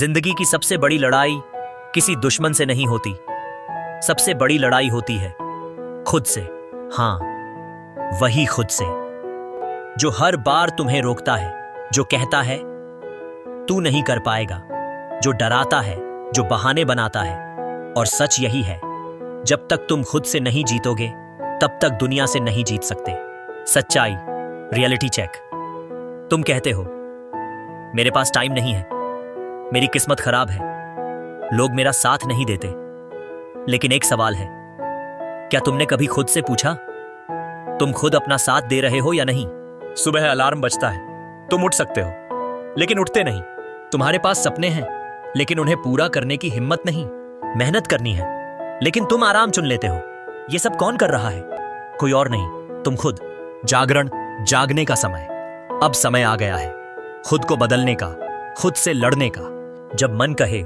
जिंदगी की सबसे बड़ी लड़ाई किसी दुश्मन से नहीं होती, सबसे बड़ी लड़ाई होती है खुद से। हां, वही खुद से, जो हर बार तुम्हें रोकता है, जो कहता है तू नहीं कर पाएगा, जो डराता है, जो बहाने बनाता है। और सच यही है, जब तक तुम खुद से नहीं जीतोगे तब तक दुनिया से नहीं जीत सकते। सच्चाई, रियलिटी चेक। तुम कहते हो मेरे पास टाइम नहीं है, मेरी किस्मत खराब है, लोग मेरा साथ नहीं देते। लेकिन एक सवाल है, क्या तुमने कभी खुद से पूछा तुम खुद अपना साथ दे रहे हो या नहीं? सुबह अलार्म बजता है, तुम उठ सकते हो लेकिन उठते नहीं। तुम्हारे पास सपने हैं लेकिन उन्हें पूरा करने की हिम्मत नहीं। मेहनत करनी है लेकिन तुम आराम चुन लेते हो। यह सब कौन कर रहा है? कोई और नहीं, तुम खुद। जागरण, जागने का समय। अब समय आ गया है खुद को बदलने का, खुद से लड़ने का। जब मन कहे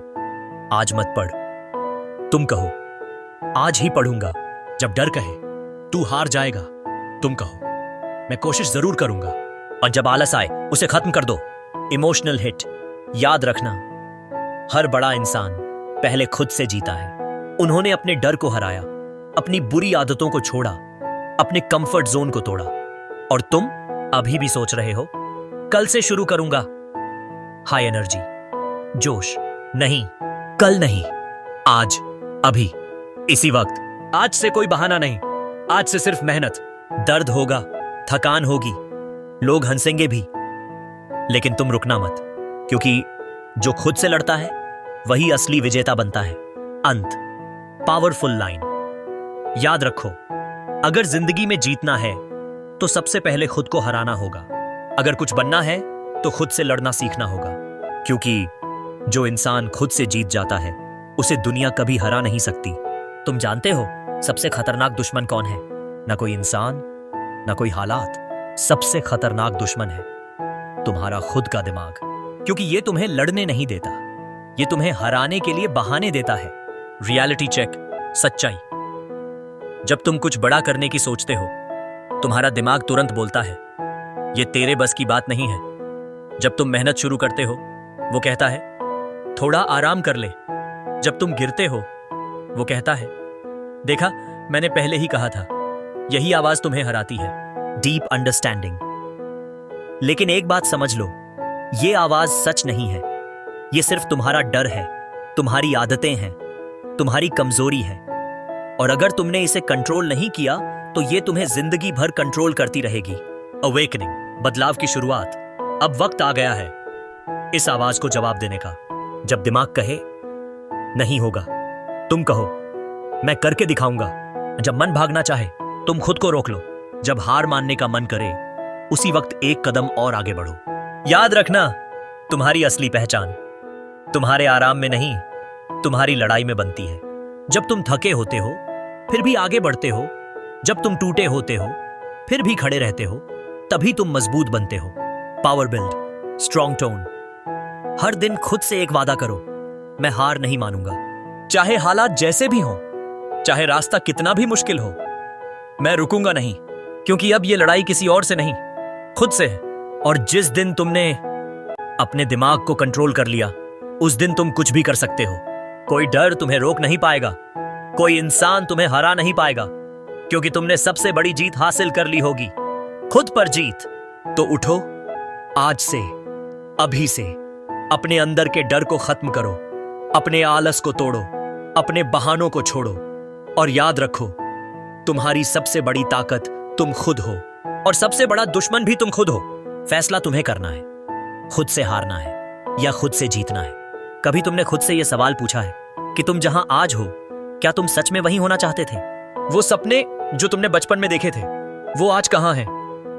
आज मत पढ़, तुम कहो आज ही पढ़ूंगा। जब डर कहे तू हार जाएगा, तुम कहो मैं कोशिश जरूर करूंगा। और जब आलस आए उसे खत्म कर दो। Emotional hit. याद रखना, हर बड़ा इंसान पहले खुद से जीता है। उन्होंने अपने डर को हराया, अपनी बुरी आदतों को छोड़ा, अपने कंफर्ट जोन को तोड़ा। और तुम अभी भी सोच रहे हो कल से शुरू करूंगा। हाई एनर्जी, जोश। नहीं, कल नहीं, आज, अभी, इसी वक्त। आज से कोई बहाना नहीं, आज से सिर्फ मेहनत। दर्द होगा, थकान होगी, लोग हंसेंगे भी, लेकिन तुम रुकना मत, क्योंकि जो खुद से लड़ता है वही असली विजेता बनता है। अंत। Powerful line. याद रखो, अगर जिंदगी में जीतना है तो सबसे पहले खुद को हराना होगा। अगर कुछ बनना है तो खुद से लड़ना सीखना होगा, क्योंकि जो इंसान खुद से जीत जाता है उसे दुनिया कभी हरा नहीं सकती। तुम जानते हो सबसे खतरनाक दुश्मन कौन है? ना कोई इंसान, ना कोई हालात। सबसे खतरनाक दुश्मन है तुम्हारा खुद का दिमाग, क्योंकि ये तुम्हें लड़ने नहीं देता, ये तुम्हें हराने के लिए बहाने देता है। Reality check. सच्चाई। जब तुम कुछ बड़ा करने की सोचते हो, तुम्हारा दिमाग तुरंत बोलता है ये तेरे बस की बात नहीं है। जब तुम मेहनत शुरू करते हो, वो कहता है थोड़ा आराम कर ले। जब तुम गिरते हो, वो कहता है देखा, मैंने पहले ही कहा था। यही आवाज तुम्हें हराती है। Deep understanding. लेकिन एक बात समझ लो, ये आवाज सच नहीं है। ये सिर्फ तुम्हारा डर है, तुम्हारी आदतें हैं, तुम्हारी कमजोरी है। और अगर तुमने इसे कंट्रोल नहीं किया तो ये तुम्हें जिंदगी भर कंट्रोल करती रहेगी। अवेकनिंग, बदलाव की शुरुआत। अब वक्त आ गया है इस आवाज को जवाब देने का। जब दिमाग कहे नहीं होगा, तुम कहो मैं करके दिखाऊंगा। जब मन भागना चाहे, तुम खुद को रोक लो। जब हार मानने का मन करे, उसी वक्त एक कदम और आगे बढ़ो। याद रखना, तुम्हारी असली पहचान तुम्हारे आराम में नहीं, तुम्हारी लड़ाई में बनती है। जब तुम थके होते हो फिर भी आगे बढ़ते हो, जब तुम टूटे होते हो फिर भी खड़े रहते हो, तभी तुम मजबूत बनते हो। Power build, strong tone. हर दिन खुद से एक वादा करो, मैं हार नहीं मानूंगा। चाहे हालात जैसे भी हों, चाहे रास्ता कितना भी मुश्किल हो, मैं रुकूंगा नहीं, क्योंकि अब ये लड़ाई किसी और से नहीं, खुद से है। और जिस दिन तुमने अपने दिमाग को कंट्रोल कर लिया, उस दिन तुम कुछ भी कर सकते हो। कोई डर तुम्हें रोक नहीं पाएगा, कोई इंसान तुम्हें हरा नहीं पाएगा, क्योंकि तुमने सबसे बड़ी जीत हासिल कर ली होगी, खुद पर जीत। तो उठो, आज से, अभी से, अपने अंदर के डर को खत्म करो, अपने आलस को तोड़ो, अपने बहानों को छोड़ो। और याद रखो, तुम्हारी सबसे बड़ी ताकत तुम खुद हो, और सबसे बड़ा दुश्मन भी तुम खुद हो। फैसला तुम्हें करना है, खुद से हारना है या खुद से जीतना है। कभी तुमने खुद से यह सवाल पूछा है कि तुम जहां आज हो, क्या तुम सच में वही होना चाहते थे? वो सपने जो तुमने बचपन में देखे थे, वो आज कहां हैं?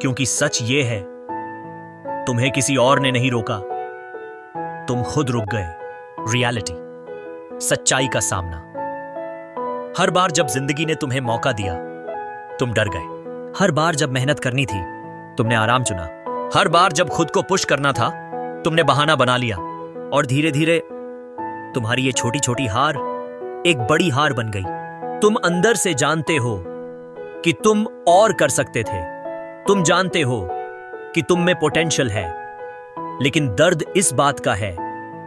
क्योंकि सच ये है, तुम्हें किसी और ने नहीं रोका, तुम खुद रुक गए। रियलिटी, सच्चाई का सामना। हर बार जब जिंदगी ने तुम्हें मौका दिया, तुम डर गए। हर बार जब मेहनत करनी थी, तुमने आराम चुना। हर बार जब खुद को पुश करना था, तुमने बहाना बना लिया। और धीरे धीरे तुम्हारी ये छोटी छोटी हार एक बड़ी हार बन गई। तुम अंदर से जानते हो कि तुम और कर सकते थे, तुम जानते हो कि तुम में पोटेंशियल है, लेकिन दर्द इस बात का है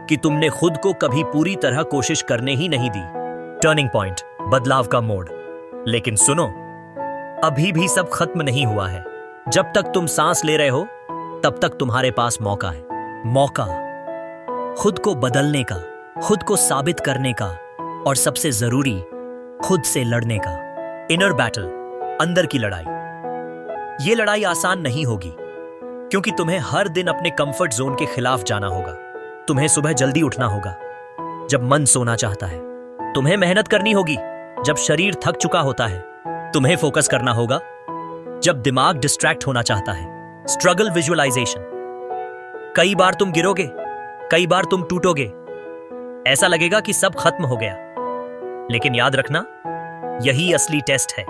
कि तुमने खुद को कभी पूरी तरह कोशिश करने ही नहीं दी। टर्निंग पॉइंट, बदलाव का मोड़। लेकिन सुनो, अभी भी सब खत्म नहीं हुआ है। जब तक तुम सांस ले रहे हो तब तक तुम्हारे पास मौका है। मौका खुद को बदलने का, खुद को साबित करने का, और सबसे जरूरी खुद से लड़ने का। इनर बैटल, अंदर की लड़ाई। ये लड़ाई आसान नहीं होगी, क्योंकि तुम्हें हर दिन अपने कंफर्ट जोन के खिलाफ जाना होगा। तुम्हें सुबह जल्दी उठना होगा जब मन सोना चाहता है। तुम्हें मेहनत करनी होगी जब शरीर थक चुका होता है। तुम्हें फोकस करना होगा जब दिमाग डिस्ट्रैक्ट होना चाहता है। Struggle visualisation. कई बार तुम गिरोगे, कई बार तुम टूटोगे। ऐसा लगेगा कि सब खत्म हो गया, लेकिन याद रखना, यही असली टेस्ट है।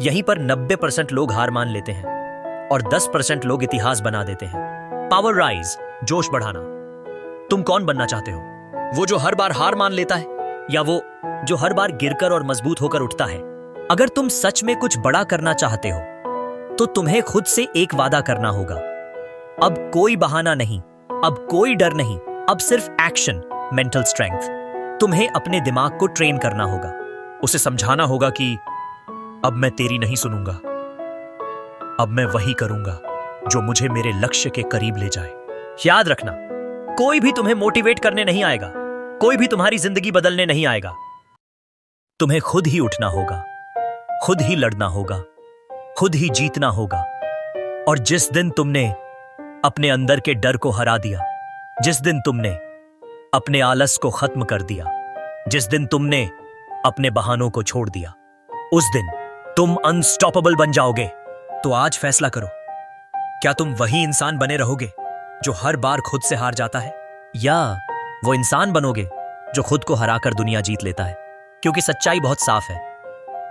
यहीं पर 90% लोग हार मान लेते हैं और 10% लोग इतिहास बना देते हैं। पावर राइज, जोश बढ़ाना। तुम कौन बनना चाहते हो? वो जो हर बार हार मान लेता है, या वो जो हर बार गिरकर और मजबूत होकर उठता है? अगर तुम सच में कुछ बड़ा करना चाहते हो तो तुम्हें खुद से एक वादा करना होगा। अब कोई बहाना नहीं, अब कोई डर नहीं, अब सिर्फ एक्शन। Mental strength. तुम्हें अपने दिमाग को ट्रेन करना होगा, उसे समझाना होगा कि अब मैं तेरी नहीं सुनूंगा, अब मैं वही करूंगा जो मुझे मेरे लक्ष्य के करीब ले जाए। याद रखना, कोई भी तुम्हें मोटिवेट करने नहीं आएगा, कोई भी तुम्हारी जिंदगी बदलने नहीं आएगा। तुम्हें खुद ही उठना होगा, खुद ही लड़ना होगा, खुद ही जीतना होगा। और जिस दिन तुमने अपने अंदर के डर को हरा दिया, जिस दिन तुमने अपने आलस को खत्म कर दिया, जिस दिन तुमने अपने बहानों को छोड़ दिया, उस दिन तुम अनस्टॉपेबल बन जाओगे। तो आज फैसला करो, क्या तुम वही इंसान बने रहोगे जो हर बार खुद से हार जाता है, या वो इंसान बनोगे जो खुद को हराकर दुनिया जीत लेता है? क्योंकि सच्चाई बहुत साफ है,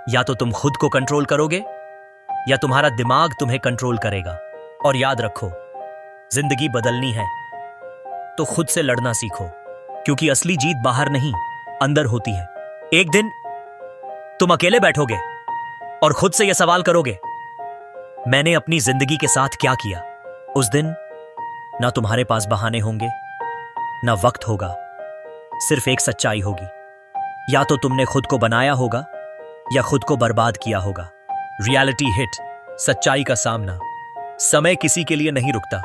या तो तुम खुद को कंट्रोल करोगे या तुम्हारा दिमाग तुम्हें कंट्रोल करेगा। और याद रखो, जिंदगी बदलनी है तो खुद से लड़ना सीखो, क्योंकि असली जीत बाहर नहीं, अंदर होती है। एक दिन तुम अकेले बैठोगे और खुद से यह सवाल करोगे, मैंने अपनी जिंदगी के साथ क्या किया? उस दिन ना तुम्हारे पास बहाने होंगे, ना वक्त होगा, सिर्फ एक सच्चाई होगी। या तो तुमने खुद को बनाया होगा या खुद को बर्बाद किया होगा। रियलिटी हिट, सच्चाई का सामना। समय किसी के लिए नहीं रुकता।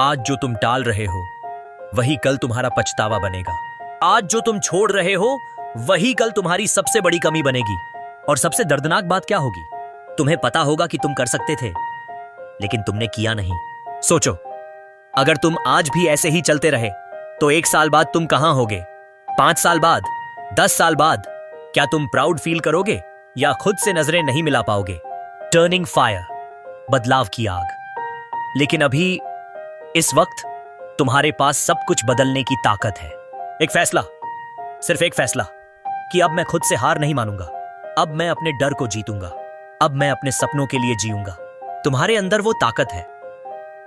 आज जो तुम टाल रहे हो वही कल तुम्हारा पछतावा बनेगा। आज जो तुम छोड़ रहे हो वही कल तुम्हारी सबसे बड़ी कमी बनेगी। और सबसे दर्दनाक बात क्या होगी? तुम्हें पता होगा कि तुम कर सकते थे, लेकिन तुमने किया नहीं। सोचो, अगर तुम आज भी ऐसे ही चलते रहे तो 1 साल बाद तुम कहां होगे? 5 साल बाद, 10 साल बाद? क्या तुम प्राउड फील करोगे या खुद से नजरें नहीं मिला पाओगे? टर्निंग फायर, बदलाव की आग। लेकिन अभी इस वक्त तुम्हारे पास सब कुछ बदलने की ताकत है। एक फैसला, सिर्फ एक फैसला, कि अब मैं खुद से हार नहीं मानूंगा। अब मैं अपने डर को जीतूंगा। अब मैं अपने सपनों के लिए जीऊंगा। तुम्हारे अंदर वो ताकत है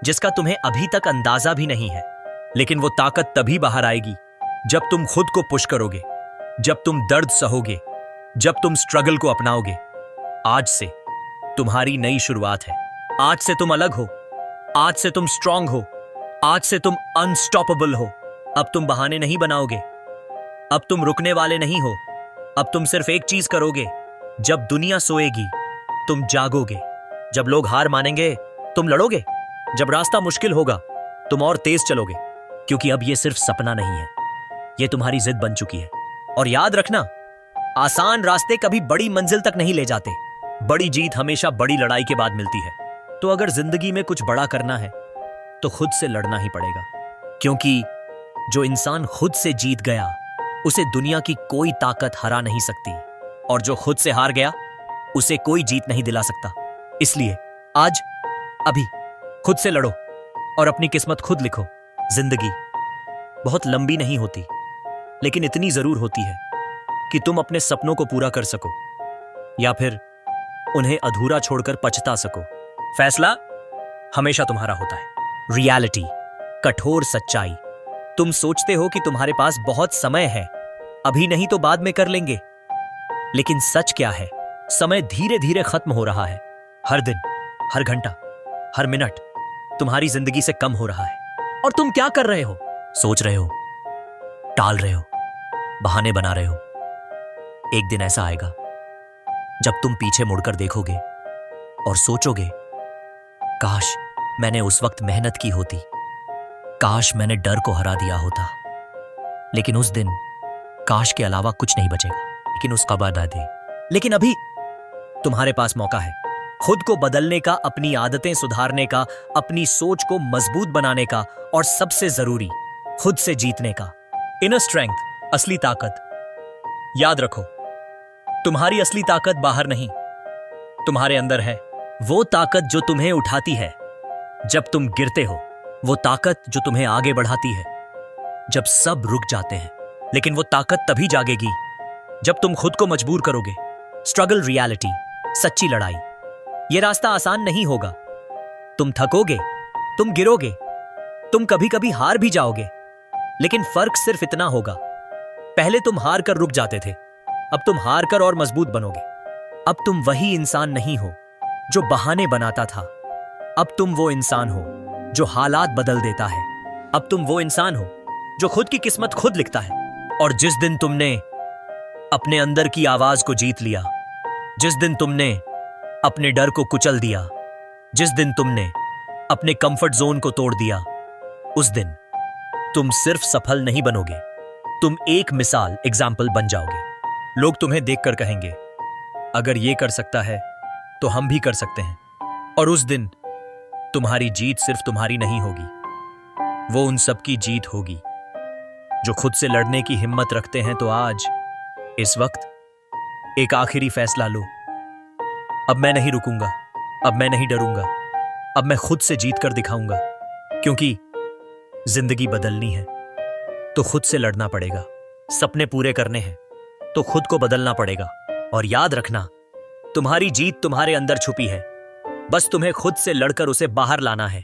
जिसका तुम्हें अभी तक अंदाजा भी नहीं है, लेकिन वो ताकत तभी बाहर आएगी जब तुम खुद को पुश करोगे, जब तुम दर्द सहोगे, जब तुम स्ट्रगल को अपनाओगे। आज से तुम्हारी नई शुरुआत है। आज से तुम अलग हो, आज से तुम स्ट्रांग हो, आज से तुम अनस्टॉपेबल हो। अब तुम बहाने नहीं बनाओगे, अब तुम रुकने वाले नहीं हो। अब तुम सिर्फ एक चीज करोगे, जब दुनिया सोएगी तुम जागोगे, जब लोग हार मानेंगे तुम लड़ोगे, जब रास्ता मुश्किल होगा तुम और तेज चलोगे। क्योंकि अब ये सिर्फ सपना नहीं है, ये तुम्हारी जिद बन चुकी है। और याद रखना, आसान रास्ते कभी बड़ी मंजिल तक नहीं ले जाते। बड़ी जीत हमेशा बड़ी लड़ाई के बाद मिलती है। तो अगर जिंदगी में कुछ बड़ा करना है तो खुद से लड़ना ही पड़ेगा, क्योंकि जो इंसान खुद से जीत गया उसे दुनिया की कोई ताकत हरा नहीं सकती, और जो खुद से हार गया उसे कोई जीत नहीं दिला सकता। इसलिए आज, अभी खुद से लड़ो और अपनी किस्मत खुद लिखो। जिंदगी बहुत लंबी नहीं होती, लेकिन इतनी जरूर होती है कि तुम अपने सपनों को पूरा कर सको या फिर उन्हें अधूरा छोड़कर पछता सको। फैसला हमेशा तुम्हारा होता है। रियलिटी, कठोर सच्चाई। तुम सोचते हो कि तुम्हारे पास बहुत समय है, अभी नहीं तो बाद में कर लेंगे, लेकिन सच क्या है? समय धीरे धीरे खत्म हो रहा है। हर दिन, हर घंटा, हर मिनट तुम्हारी जिंदगी से कम हो रहा है। और तुम क्या कर रहे हो? सोच रहे हो टाल रहे हो, बहाने बना रहे हो। एक दिन ऐसा आएगा जब तुम पीछे मुड़कर देखोगे और सोचोगे, काश मैंने उस वक्त मेहनत की होती, काश मैंने डर को हरा दिया होता। लेकिन उस दिन काश के अलावा कुछ नहीं बचेगा, लेकिन उसका बाद आ दे। लेकिन अभी तुम्हारे पास मौका है खुद को बदलने का, अपनी आदतें सुधारने का, अपनी सोच को मजबूत बनाने का, और सबसे जरूरी खुद से जीतने का। इनर स्ट्रेंथ, असली ताकत। याद रखो, तुम्हारी असली ताकत बाहर नहीं, तुम्हारे अंदर है। वो ताकत जो तुम्हें उठाती है जब तुम गिरते हो, वो ताकत जो तुम्हें आगे बढ़ाती है जब सब रुक जाते हैं। लेकिन वो ताकत तभी जागेगी जब तुम खुद को मजबूर करोगे। स्ट्रगल रियलिटी, सच्ची लड़ाई। ये रास्ता आसान नहीं होगा। तुम थकोगे, तुम गिरोगे, तुम कभी कभी हार भी जाओगे। लेकिन फर्क सिर्फ इतना होगा, पहले तुम हार कर रुक जाते थे, अब तुम हार कर और मजबूत बनोगे। अब तुम वही इंसान नहीं हो जो बहाने बनाता था, अब तुम वो इंसान हो जो हालात बदल देता है। अब तुम वो इंसान हो जो खुद की किस्मत खुद लिखता है। और जिस दिन तुमने अपने अंदर की आवाज को जीत लिया, जिस दिन तुमने अपने डर को कुचल दिया, जिस दिन तुमने अपने कंफर्ट जोन को तोड़ दिया, उस दिन तुम सिर्फ सफल नहीं बनोगे, तुम एक मिसाल, एग्जाम्पल बन जाओगे। लोग तुम्हें देखकर कहेंगे, अगर ये कर सकता है तो हम भी कर सकते हैं। और उस दिन तुम्हारी जीत सिर्फ तुम्हारी नहीं होगी, वो उन सबकी जीत होगी जो खुद से लड़ने की हिम्मत रखते हैं। तो आज, इस वक्त एक आखिरी फैसला लो। अब मैं नहीं रुकूंगा, अब मैं नहीं डरूंगा, अब मैं खुद से जीत कर दिखाऊंगा। क्योंकि जिंदगी बदलनी है तो खुद से लड़ना पड़ेगा, सपने पूरे करने हैं तो खुद को बदलना पड़ेगा। और याद रखना, तुम्हारी जीत तुम्हारे अंदर छुपी है, बस तुम्हें खुद से लड़कर उसे बाहर लाना है।